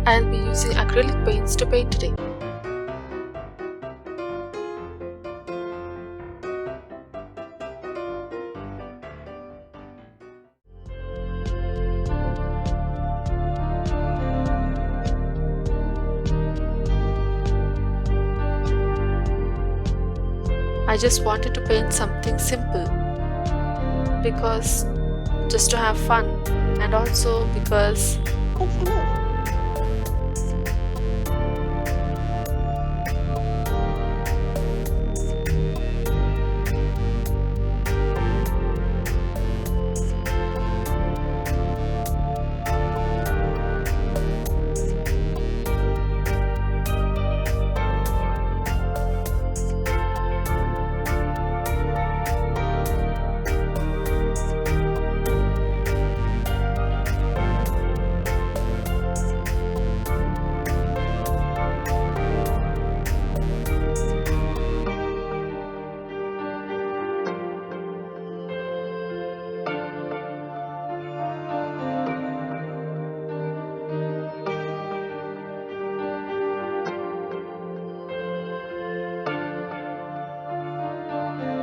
I'll be using acrylic paints to paint today. I just wanted to paint something simple because just to have fun, and also because It's a leaf.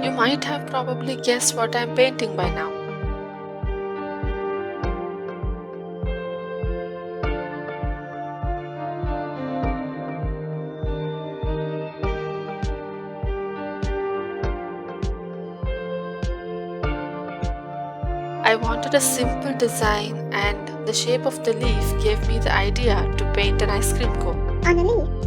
you might have probably guessed what I'm painting by now. I wanted a simple design, and the shape of the leaf gave me the idea to paint an ice cream cone. On a leaf.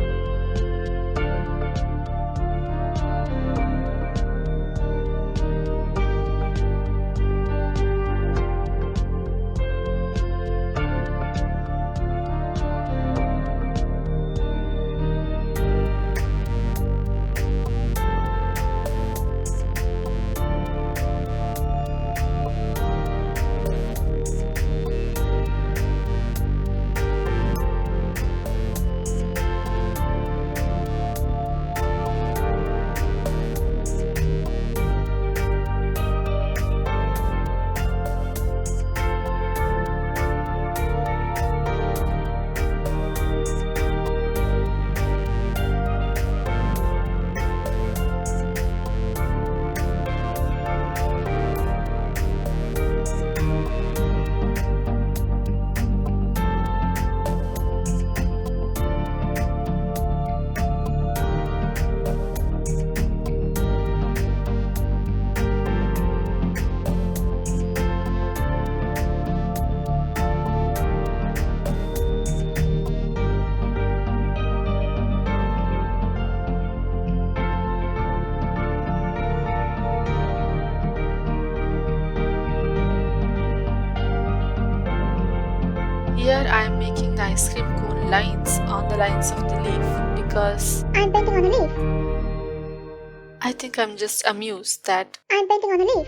Here I am making the ice cream cone lines on the lines of the leaf because I'm painting on a leaf. I think I'm just amused that I'm painting on a leaf.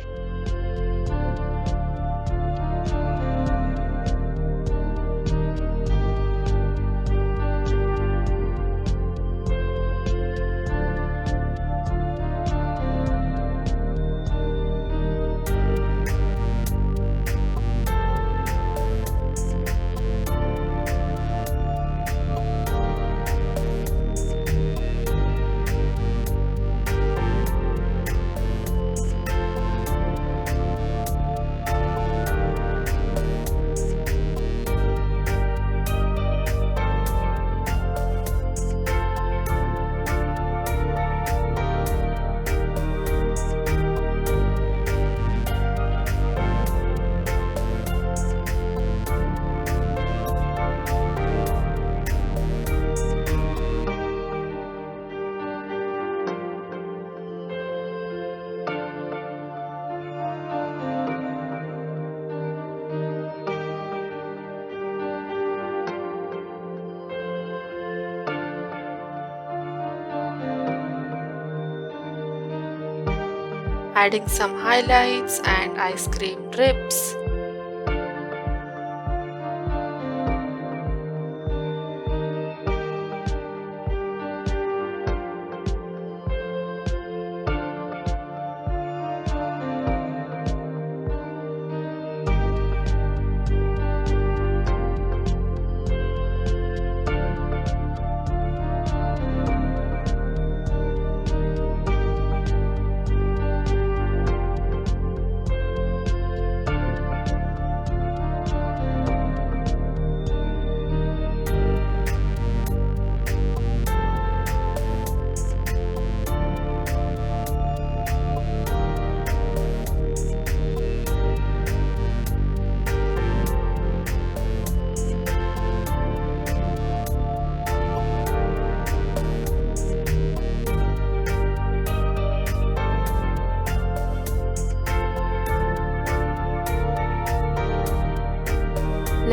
adding some highlights and ice cream drips.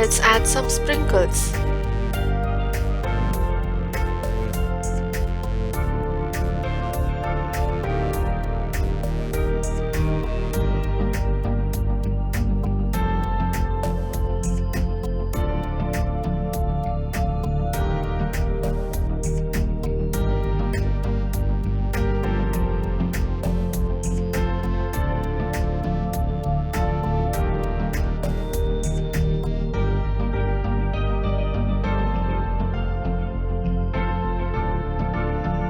Let's add some sprinkles.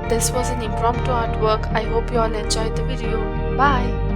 This was an impromptu artwork. I hope you all enjoyed the video. Bye.